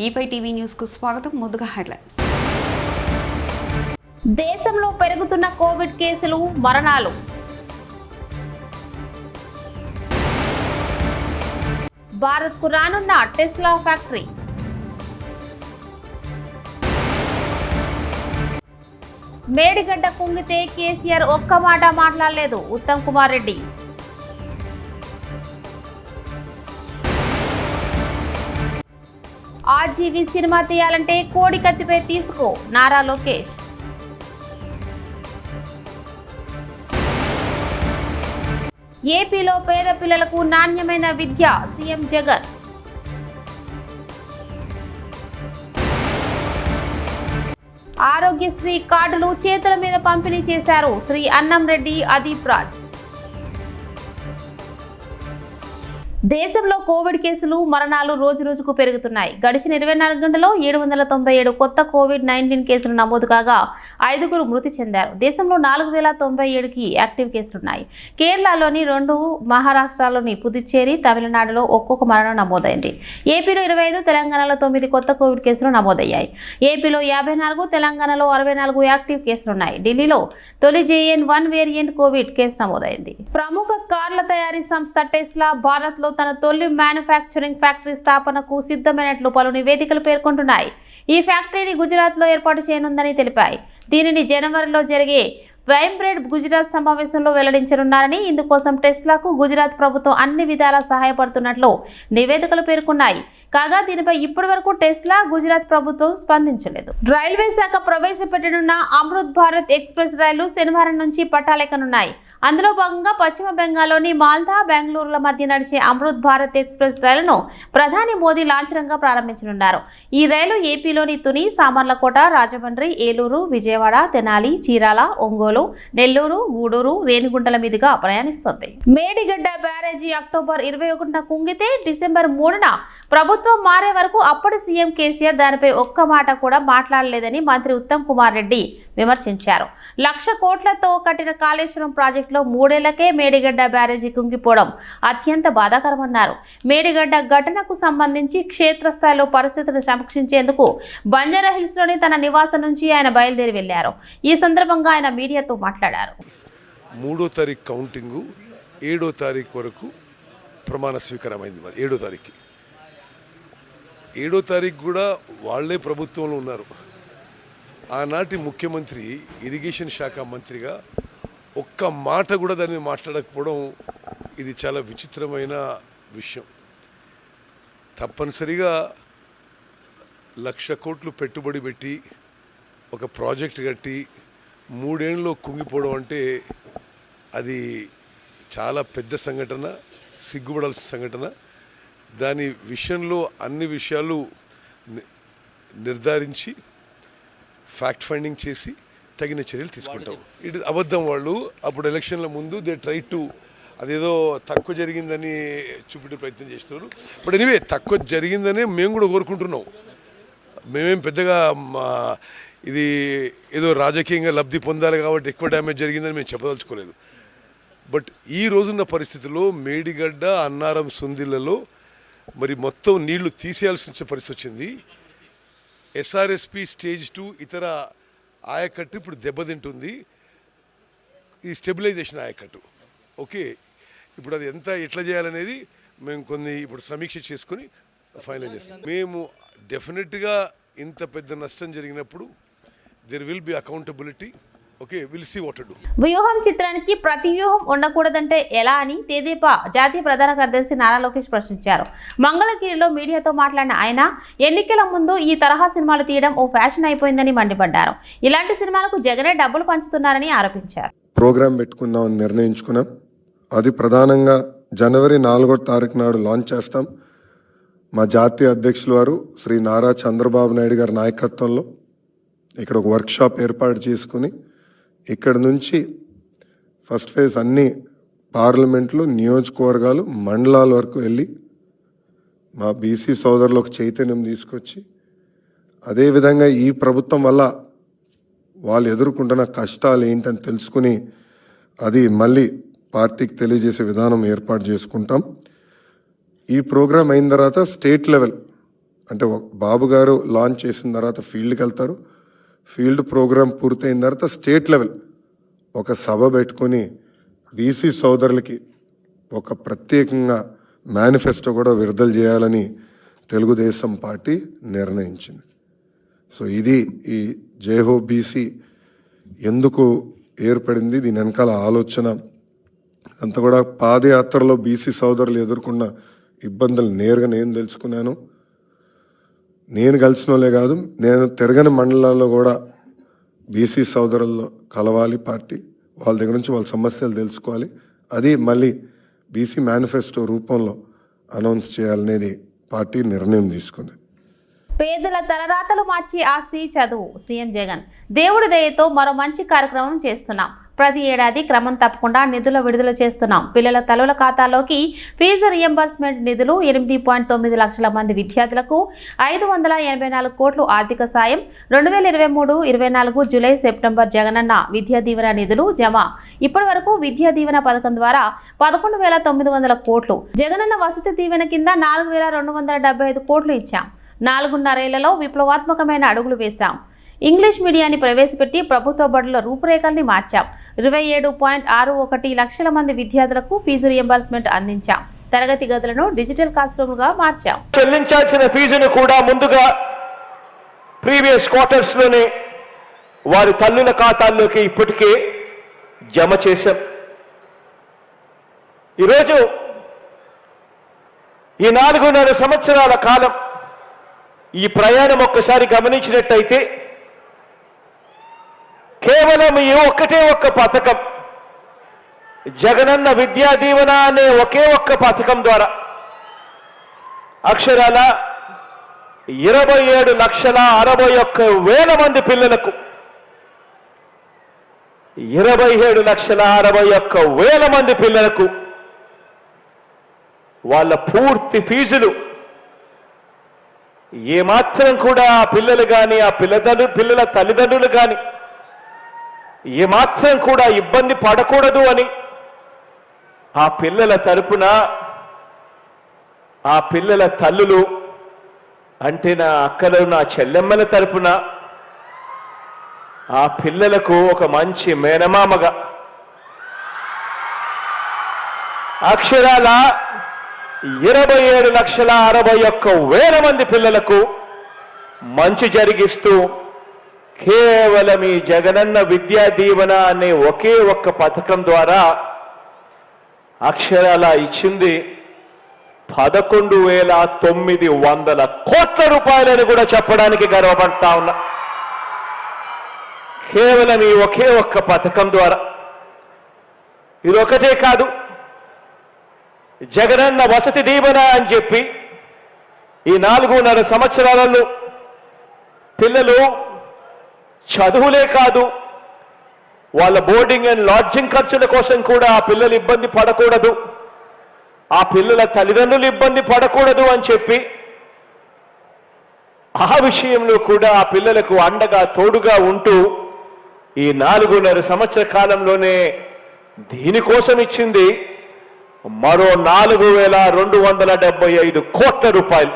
ఈపై TV news కు స్వాగతం. ముందుగా హెడ్లైన్స్. దేశంలో పెరుగుతున్న కోవిడ్ కేసులు, మరణాలు. భారత్కు రానున్న టెస్లా ఫ్యాక్టరీ. మేడిగడ్డ కుంగితే కేసీఆర్ ఒక్క మాట మాట్లాడలేదు, ఉత్తమ్ కుమార్ రెడ్డి. ఆర్జీవీ సినిమా తీయాలంటే కోడి కత్తిపై తీసుకో, నారా లోకేష్. ఏపీలో పేద పిల్లలకు నాణ్యమైన విద్య, సీఎం జగన్. ఆరోగ్యశ్రీ కార్డులు చేతుల మీద పంపిణీ చేశారు శ్రీ అన్నంరెడ్డి అదీప్ రాజ్. దేశంలో కోవిడ్ కేసులు, మరణాలు రోజురోజుకు పెరుగుతున్నాయి. గడిచిన 24 గంటల్లో 797 కొత్త కోవిడ్-19 కేసులు నమోదు కాగా 5గురు మృతి చెందారు. దేశంలో 4097కి యాక్టివ్ కేసులున్నాయి. కేరళలోని 2, మహారాష్ట్రలోని పుదుచ్చేరి, తమిళనాడులో ఒక్కొక్క మరణం నమోదైంది. ఏపీలో 25, తెలంగాణలో 9 కొత్త కోవిడ్ కేసులు నమోదయ్యాయి. ఏపీలో 54, తెలంగాణలో 64 యాక్టివ్ కేసులున్నాయి. ఢిల్లీలో తొలి JN.1 వేరియంట్ కోవిడ్ కేసు నమోదైంది. ప్రముఖ కార్ల తయారీ సంస్థ టెస్లా భారత్లో తన తొలి మ్యానుఫ్యాక్చరింగ్ ఫ్యాక్టరీ స్థాపనకు సిద్ధమైనట్లు పలు నివేదికలు పేర్కొంటున్నాయి. ఈ ఫ్యాక్టరీని గుజరాత్లో ఏర్పాటు చేయనుందని తెలిపాయి. దీనిని జనవరిలో జరిగే వైబ్రెంట్ గుజరాత్ సమావేశంలో వెల్లడించనున్నారని, ఇందుకోసం టెస్లాకు గుజరాత్ ప్రభుత్వం అన్ని విధాలా సహాయపడుతున్నట్లు నివేదికలు పేర్కొన్నాయి. కాగా దీనిపై ఇప్పటి వరకు టెస్లా, గుజరాత్ ప్రభుత్వం స్పందించలేదు. రైల్వే శాఖ ప్రవేశపెట్టనున్న అమృత్ భారత్ ఎక్స్ప్రెస్ రైళ్లు శనివారం నుంచి పట్టాలెక్కనున్నాయి. అందులో భాగంగా పశ్చిమ బెంగాల్లోని మాల్దా, బెంగళూరుల మధ్య నడిచే అమృత్ భారత్ ఎక్స్ప్రెస్ రైలును ప్రధాని మోదీ లాంఛనంగా ప్రారంభించనున్నారు. ఈ రైలు ఏపీలోని తుని, సామర్లకోట, రాజమండ్రి, ఏలూరు, విజయవాడ, తెనాలి, చీరాల, ఒంగోలు, నెల్లూరు, గూడూరు, రేణిగుంటల మీదుగా ప్రయాణిస్తుంది. మేడిగడ్డ బ్యారేజీ అక్టోబర్ 21న కుంగితే డిసెంబర్ 3న ప్రభుత్వం మారే వరకు అప్పటి సీఎం కేసీఆర్ దానిపై ఒక్క మాట కూడా మాట్లాడలేదని మంత్రి ఉత్తమ్ కుమార్ రెడ్డి విమర్శించారు. 1,00,000 కోట్లతో కట్టిన కాళేశ్వరం ప్రాజెక్టులో 3 ఏళ్లకే మేడిగడ్డ బ్యారేజీ కుంగిపోవడం అత్యంత బాధాకరమన్నారు. మేడిగడ్డ ఘటనకు సంబంధించి క్షేత్రస్థాయిలో పరిస్థితులు సమీక్షించేందుకు బంజారాహిల్స్లోని తన నివాసం నుంచి ఆయన బయలుదేరి వెళ్లారు. ఈ సందర్భంగా ఆయన మీడియాతో మాట్లాడారు. 3వ తారీఖు కౌంటింగు, 7వ తారీఖు వరకు ప్రమాణ స్వీకారమైంది. 7వ తారీఖు 7వ తారీఖు కూడా వాళ్లే ప్రభుత్వంలో ఉన్నారు. ఆనాటి ముఖ్యమంత్రి ఇరిగేషన్ శాఖ మంత్రిగా ఒక్క మాట కూడా దాన్ని మాట్లాడకపోవడం ఇది చాలా విచిత్రమైన విషయం. తప్పనిసరిగా 1,00,000 కోట్లు పెట్టుబడి పెట్టి ఒక ప్రాజెక్ట్ కట్టి 3 ఏళ్ళలో కుంగిపోవడం అంటే అది చాలా పెద్ద సంఘటన, సిగ్గుపడాల్సిన సంఘటన. దాని విషయంలో అన్ని విషయాలు నిర్ధారించి ఫ్యాక్ట్ ఫైండింగ్ చేసి తగిన చర్యలు తీసుకుంటాం. ఇది అబద్ధం. వాళ్ళు అప్పుడు ఎలక్షన్ల ముందు దే ట్రై టు అదేదో తక్కువ జరిగిందని చూపెట్టే ప్రయత్నం చేస్తున్నారు. బట్ ఎనీవే, తక్కువ జరిగిందనే మేము కూడా కోరుకుంటున్నాం. మేమేం పెద్దగా ఇది ఏదో రాజకీయంగా లబ్ధి పొందాలి కాబట్టి ఎక్కువ డ్యామేజ్ జరిగిందని మేము చెప్పదలుచుకోలేదు. బట్ ఈ రోజున్న పరిస్థితుల్లో మేడిగడ్డ, అన్నారం, సుందిళ్లలో మరి మొత్తం నీళ్లు తీసేయాల్సిన పరిస్థితి వచ్చింది. SRSP స్టేజ్ 2 ఇతర ఆయకట్టు ఇప్పుడు దెబ్బతింటుంది. ఈ స్టెబిలైజేషన్ ఆయకట్టు ఓకే. ఇప్పుడు అది ఎట్లా చేయాలనేది మేము కొన్ని ఇప్పుడు సమీక్ష చేసుకొని ఫైనల్ చేస్తాం. మేము డెఫినెట్గా ఇంత పెద్ద నష్టం జరిగినప్పుడు there will be accountability. Okay, will see what to do. వ్యూహం చిత్రానికి ప్రతి వ్యూహం ఉండకూడదంటే ఎలా అని తెదేపా జాతీయ ప్రధాన కార్యదర్శి నారా లోకేష్ ప్రశ్నించారు. మంగళగిరిలో మీడియాతో మాట్లాడిన ఆయన ఎన్నికల ముందు ఈ తరహా సినిమాలు తీయడం ఓ ఫ్యాషన్ అయిపోయిందని మండిపడ్డారు. ఇలాంటి సినిమాలకు జగనే డబ్బులు పంచుతున్నారని ఆరోపించారు. ప్రోగ్రాం పెట్టుకుందామని నిర్ణయించుకున్నాం. అది ప్రధానంగా జనవరి 4వ తారీఖు నాడు లాంచ్ చేస్తాం. మా జాతీయ అధ్యక్షులు వారు శ్రీ నారా చంద్రబాబు నాయుడు గారి నాయకత్వంలో ఇక్కడ ఒక వర్క్షాప్ ఏర్పాటు చేసుకుని ఇక్కడ నుంచి ఫస్ట్ ఫేజ్ అన్ని పార్లమెంట్లు, నియోజకవర్గాలు, మండలాల వరకు వెళ్ళి మా బీసీ సోదరులకు చైతన్యం తీసుకొచ్చి, అదేవిధంగా ఈ ప్రభుత్వం వల్ల వాళ్ళు ఎదుర్కొంటున్న కష్టాలు ఏంటని తెలుసుకుని అది మళ్ళీ పార్టీకి తెలియజేసే విధానం ఏర్పాటు చేసుకుంటాం. ఈ ప్రోగ్రాం అయిన తర్వాత స్టేట్ లెవెల్ అంటే బాబు గారు లాంచ్ చేసిన తర్వాత ఫీల్డ్కి వెళ్తారు. ఫీల్డ్ ప్రోగ్రామ్ పూర్తయిన తర్వాత స్టేట్ లెవెల్ ఒక సభ పెట్టుకొని బీసీ సోదరులకి ఒక ప్రత్యేకంగా మేనిఫెస్టో కూడా విడుదల చేయాలని తెలుగుదేశం పార్టీ నిర్ణయించింది. సో ఇది ఈ జైహో బీసీ ఎందుకు ఏర్పడింది, దీని వెనకాల ఆలోచన అంతా కూడా పాదయాత్రలో బీసీ సోదరులు ఎదుర్కొన్న ఇబ్బందులు నేరుగా నేను తెలుసుకున్నాను. నేను కలిసిన వాళ్ళే కాదు, నేను తిరగని మండలాల్లో కూడా బీసీ సోదరుల్లో కలవాలి పార్టీ, వాళ్ళ దగ్గర నుంచి వాళ్ళ సమస్యలు తెలుసుకోవాలి, అది మళ్ళీ బీసీ మేనిఫెస్టో రూపంలో అనౌన్స్ చేయాలనేది పార్టీ నిర్ణయం తీసుకుంది. పేదల తలరాతలు మార్చి ఆస్తి చదువు సీఎం జగన్ దేవుడి దయతో మరో మంచి కార్యక్రమం చేస్తున్నాం. ప్రతి ఏడాది క్రమం తప్పకుండా నిధుల విడుదల చేస్తున్నాం. పిల్లల తల్లుల ఖాతాలోకి ఫీజు రియంబర్స్మెంట్ నిధులు 8.9 లక్షల మంది విద్యార్థులకు 584 కోట్లు ఆర్థిక సాయం. 2023-24 జూలై సెప్టెంబర్ జగనన్న విద్యా దీవెన నిధులు జమ. ఇప్పటి వరకు విద్యా దీవెన పథకం ద్వారా 11,900 కోట్లు, జగనన్న వసతి దీవెన కింద 4,275 కోట్లు ఇచ్చాం. 4.5 ఏళ్లలో విప్లవాత్మకమైన అడుగులు వేశాం. ఇంగ్లీష్ మీడియాన్ని ప్రవేశపెట్టి ప్రభుత్వ బడుల రూపురేఖల్ని మార్చాం. 27.61 లక్షల మంది విద్యార్థులకు ఫీజు రియంబర్స్మెంట్ అందించాం. తరగతి గదులను డిజిటల్ క్లాస్ రూమ్గా మార్చాం. చెల్లించాల్సిన ఫీజును కూడా ముందుగా ప్రీవియస్ క్వార్టర్స్ లోనే వారి తల్లుల ఖాతాల్లోకి ఇప్పటికే జమ చేశాం. ఈరోజు ఈ 4.5 సంవత్సరాల కాలం ఈ ప్రయాణం ఒక్కసారి గమనించినట్టయితే కేవలం ఈ ఒక్కటే ఒక్క పథకం, జగనన్న విద్యా దీవెన అనే ఒకే ఒక్క పథకం ద్వారా అక్షరాల 27,61,000 మంది పిల్లలకు 27,61,000 మంది పిల్లలకు వాళ్ళ పూర్తి ఫీజులు ఏమాత్రం కూడా ఆ పిల్లలు కానీ ఆ పిల్లల తల్లిదండ్రులు కానీ ఏమాత్రం కూడా ఇబ్బంది పడకూడదు అని ఆ పిల్లల తరపున ఆ పిల్లల తల్లులు అంటే నా అక్కలు నా చెల్లెమ్మల తరపున ఆ పిల్లలకు ఒక మంచి మేనమామగా అక్షరాల 27,61,000 మంది పిల్లలకు మంచి జరిగిస్తూ కేవలం ఈ జగనన్న విద్యా దీవెన అనే ఒకే ఒక్క పథకం ద్వారా అక్షరాల ఇచ్చింది 11,900 కోట్ల రూపాయలని కూడా చెప్పడానికి గర్వపడతా ఉన్నా. కేవలం ఈ ఒకే ఒక్క పథకం ద్వారా. ఇది ఒకటే కాదు, జగనన్న వసతి దీవెన అని చెప్పి ఈ 4.5 సంవత్సరాలలో పిల్లలు చదువులే కాదు, వాళ్ళ బోర్డింగ్ అండ్ లాడ్జింగ్ ఖర్చుల కోసం కూడా ఆ పిల్లలు ఇబ్బంది పడకూడదు, ఆ పిల్లల తల్లిదండ్రులు ఇబ్బంది పడకూడదు అని చెప్పి ఆ విషయంలో కూడా ఆ పిల్లలకు అండగా తోడుగా ఉంటూ ఈ 4.5 సంవత్సర కాలంలోనే దీనికోసం ఇచ్చింది మరో 4,275 కోట్ల రూపాయలు.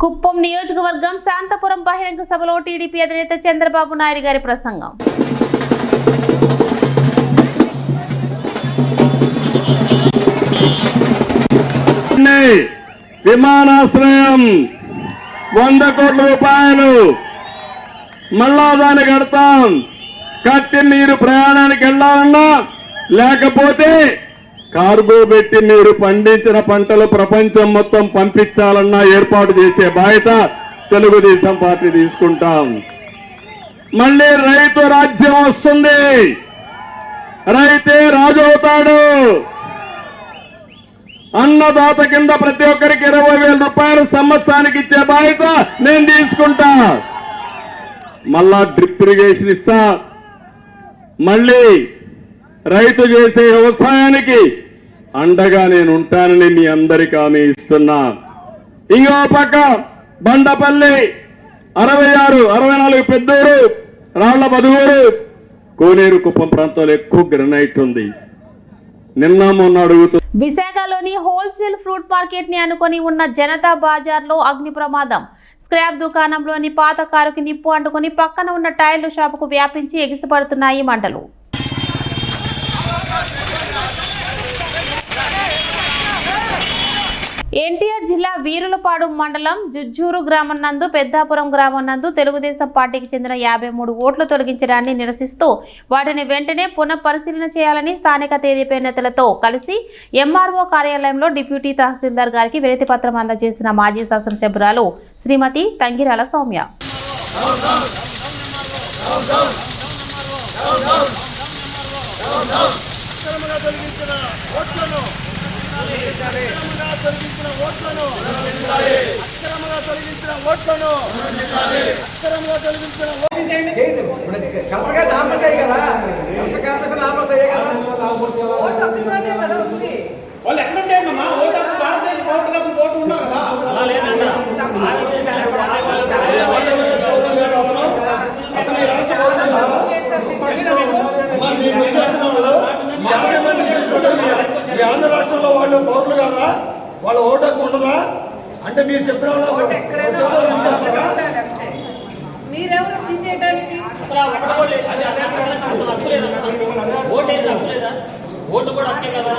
కుప్పం నియోజకవర్గం శాంతపురం బహిరంగ సభలో టీడీపీ అధినేత చంద్రబాబు నాయుడు గారి ప్రసంగం. విమానాశ్రయం 100 కోట్ల రూపాయలు మళ్ళా దాన్ని కడతాం. కట్టి మీరు ప్రయాణానికి వెళ్ళాలన్నా లేకపోతే కార్గో పెట్టి మీరు పండించిన పంటలు ప్రపంచం మొత్తం పంపించాలన్నా ఏర్పాటు చేసే బాధ్యత తెలుగుదేశం పార్టీ తీసుకుంటాం. మళ్ళీ రైతు రాజ్యం వస్తుంది, రైతే రాజు అవుతాడు. అన్నదాత కింద ప్రతి ఒక్కరికి 20,000 రూపాయలు సంవత్సరానికి ఇచ్చే బాధ్యత నేను తీసుకుంటా. మళ్ళా డ్రిప్ ఇరిగేషన్ ఇస్తా. మళ్ళీ రైతు చేసే వ్యవసాయానికి అండగా నేను ఉంటానని మీ అందరికీ హామీ ఇస్తున్నా. ఇంకో పక్క బండపల్లి 66, 64 పెద్దూరు, రాళ్ల బదుగూరు, కోనేరు కుప్పం ప్రాంతాల్లో ఎక్కువ గ్రనైట్ ఉంది. నిన్న మొన్న అడుగుతూ విశాఖలోని హోల్సేల్ ఫ్రూట్ మార్కెట్ ని అనుకొని ఉన్న జనతా బజార్లో అగ్ని ప్రమాదం. స్క్రాప్ దుకాణంలోని పాత కారుకి నిప్పు అంటుకొని పక్కన ఉన్న టైర్ల షాపుకు వ్యాపించి ఎగిసిపడుతున్నాయి మంటలు. ఎన్టీఆర్ జిల్లా వీరులపాడు మండలం జుజ్జూరు గ్రామం నందు పెద్దాపురం గ్రామం నందు తెలుగుదేశం పార్టీకి చెందిన 53 ఓట్లు తొలగించడాన్ని నిరసిస్తూ వాటిని వెంటనే పునఃపరిశీలన చేయాలని స్థానిక టీడీపీ నేతలతో కలిసి ఎంఆర్ఓ కార్యాలయంలో డిప్యూటీ తహసీల్దార్ గారికి వినతి పత్రం అందజేసిన మాజీ శాసనసభ్యురాలు శ్రీమతి తంగిరాల సౌమ్య. వాళ్ళు ఎక్కడుంటాయమ్మా ఓటు భారతదేశ పౌరులుగా ఓటు ఉన్నారు కదా అతను రాష్ట్ర ఈ ఆంధ్ర రాష్ట్రంలో వాళ్ళు పౌరులు కదా, వాళ్ళ ఓటు హక్కు ఉండదా అంటే మీరు చెప్పిన మీరెవరు తీసేయడానికి ఓటు కూడా అంతే కదా.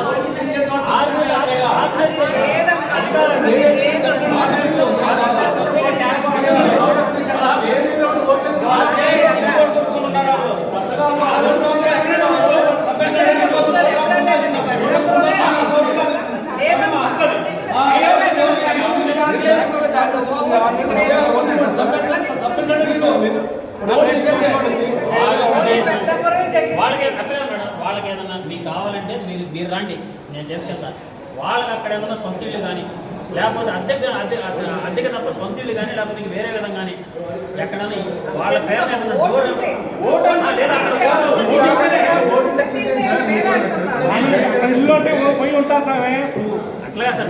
వాళ్ళకి ఏదన్నా మీకు కావాలంటే మీరు రండి, నేను చేసుకెళ్తా. వాళ్ళకి అక్కడ ఏమన్నా సొంత ఇల్లు కానీ లేకపోతే అద్దెకి తప్ప సొంత ఇల్లు కానీ లేకపోతే వేరే విధంగా కానీ ఎక్కడన్నా వాళ్ళ పేరు అట్లాగే సార్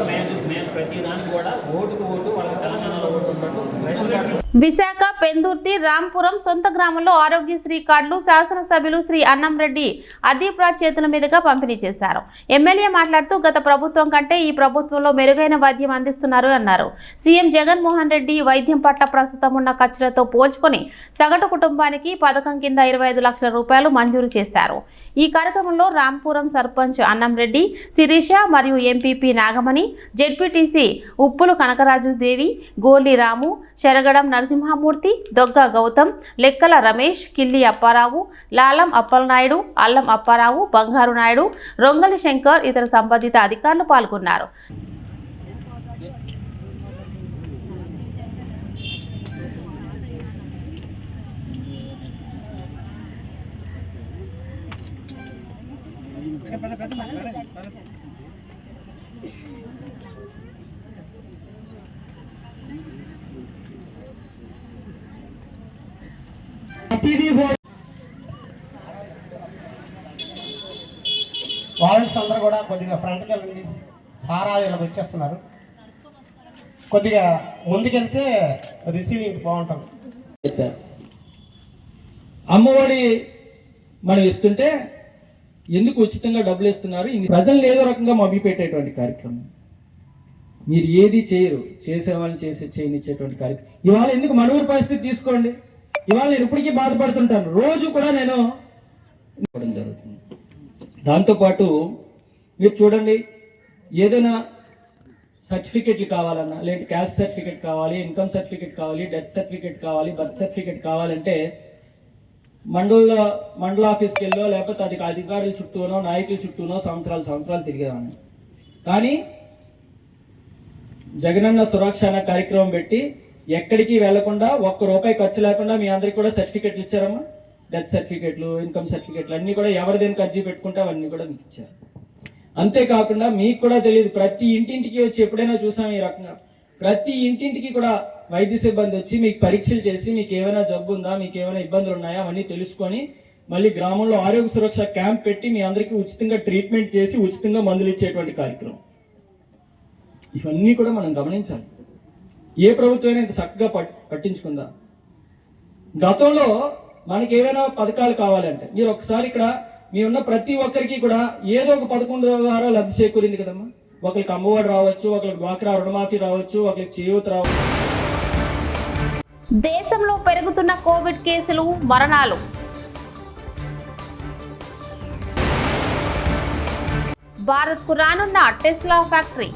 మేము ప్రతి దానికి కూడా ఓటుకు ఓటు వాళ్ళకి తెలంగాణలో ఓటు ఉన్నట్టు రేషన్ కార్డు. విశాఖ పెందుర్తి రాంపురం సొంత గ్రామంలో ఆరోగ్యశ్రీ కార్డులు శాసనసభ్యులు శ్రీ అన్నంరెడ్డి అదీప్రాజ్ చేతుల మీదుగా పంపిణీ చేశారు. ఎమ్మెల్యే మాట్లాడుతూ గత ప్రభుత్వం కంటే ఈ ప్రభుత్వంలో మెరుగైన వైద్యం అందిస్తున్నారు అన్నారు. సీఎం జగన్మోహన్ రెడ్డి వైద్యం పట్ల ప్రస్తుతం ఉన్న ఖర్చులతో పోల్చుకొని సగటు కుటుంబానికి పథకం కింద 25 లక్షల రూపాయలు మంజూరు చేశారు. ఈ కార్యక్రమంలో రాంపురం సర్పంచ్ అన్నంరెడ్డి, శిరీష మరియు ఎంపీపీ నాగమణి, జెడ్పీటీసీ ఉప్పులు కనకరాజు దేవి, గోలి రాము, శరగడం నరసింహమూర్తి, దొగ్గ గౌతమ్, లెక్కల రమేష్, కిల్లి అప్పారావు, లాలం అప్పలనాయుడు, అల్లం అప్పారావు, బంగారు నాయుడు, రొంగలి శంకర్ ఇతర సంబంధిత అధికారులు పాల్గొన్నారు. వాలంటీర్స్ అందరూ కూడా కొద్దిగా ఫ్రంట్కి వెళ్ళండి. హారాలు ఇలా వచ్చేస్తున్నారు. కొద్దిగా ముందుకెళ్తే రిసీవింగ్ బాగుంటుంది. అమ్మఒడి మనం ఇస్తుంటే ఎందుకు ఉచితంగా డబ్బులు ఇస్తున్నారు? ప్రజలను ఏదో రకంగా మభ్యపెట్టేటువంటి కార్యక్రమం. మీరు ఏది చేయరు, చేసే వాళ్ళని చేయనిచ్చేటువంటి కార్యక్రమం. ఇవాళ ఎందుకు మనూరు పరిస్థితి తీసుకోండి. ఇవాళ నేను ఇప్పటికీ బాధపడుతుంటాను. రోజు కూడా నేను ఇవ్వడం జరుగుతుంది. దాంతోపాటు మీరు చూడండి, ఏదైనా సర్టిఫికెట్లు కావాలన్నా, లేదంటే క్యాస్ట్ సర్టిఫికెట్ కావాలి, ఇన్కమ్ సర్టిఫికెట్ కావాలి, డెత్ సర్టిఫికెట్ కావాలి, బర్త్ సర్టిఫికెట్ కావాలంటే మండల ఆఫీస్కి వెళ్ళో లేకపోతే అధికారుల చుట్టూనో నాయకుల చుట్టూనో సంవత్సరాలు తిరిగేవాడిని. కానీ జగనన్న సురక్ష అనే కార్యక్రమం పెట్టి ఎక్కడికి వెళ్లకుండా ₹1 ఖర్చు లేకుండా మీ అందరికి కూడా సర్టిఫికెట్లు ఇచ్చారమ్మా. డెత్ సర్టిఫికెట్లు, ఇన్కమ్ సర్టిఫికెట్లు అన్నీ కూడా ఎవరి దేనికి అర్జీ పెట్టుకుంటే అవన్నీ కూడా మీకు ఇచ్చారు. అంతేకాకుండా మీకు కూడా తెలియదు, ప్రతి ఇంటింటికి వచ్చి ఎప్పుడైనా చూసాం ఈ రకంగా ప్రతి ఇంటింటికి కూడా వైద్య సిబ్బంది వచ్చి మీకు పరీక్షలు చేసి మీకు ఏమైనా జబ్బు ఉందా, మీకు ఏమైనా ఇబ్బందులు ఉన్నాయా అవన్నీ తెలుసుకొని మళ్ళీ గ్రామంలో ఆరోగ్య సురక్ష క్యాంప్ పెట్టి మీ అందరికీ ఉచితంగా ట్రీట్మెంట్ చేసి ఉచితంగా మందులు ఇచ్చేటువంటి కార్యక్రమం. ఇవన్నీ కూడా మనం గమనించాలి. ఏ ప్రభుత్వమైనా ఇంత చక్కగా పట్టించుకుందా? గతంలో మనకి ఏమైనా పథకాలు కావాలంటే మీరు ఒకసారి ఇక్కడ మీ ఉన్న ప్రతి ఒక్కరికి కూడా ఏదో ఒక పథకం ద్వారా లబ్ధి చేకూరింది కదమ్మా. ఒకరికి అమ్మఒడి రావచ్చు, ఒకరికి డ్వాక్రా రుణమాఫీ రావచ్చు, ఒకరికి చేయూత రావచ్చు. దేశంలో పెరుగుతున్న కోవిడ్ కేసులు, మరణాలు. భారత్కు రానున్న టెస్లా ఫ్యాక్టరీ.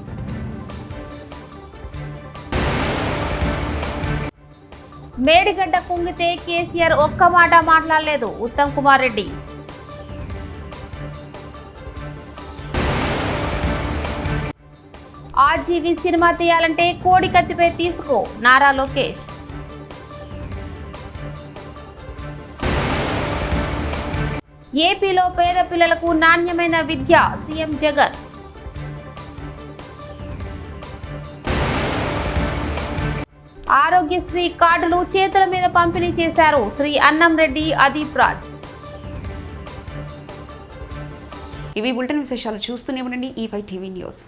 మేడిగడ్డ కుంగితే కేసీఆర్ ఒక్క మాట మాట్లాడలేదు, ఉత్తమ్ కుమార్ రెడ్డి. ఆర్జీవీ సినిమా తీయాలంటే కోడి కత్తిపై తీసుకో, నారా లోకేష్. ఏపీలో పేద పిల్లలకు నాణ్యమైన విద్య, సీఎం జగన్. ఆరోగ్యశ్రీ కార్డులు చేతుల మీద పంపిణీ చేశారు శ్రీ అన్నం రెడ్డి, అదీప్ రాజ్. ఇవి బులెటిన్ విశేషాలు. చూస్తూనే ఉండండి E5 టీవీ న్యూస్.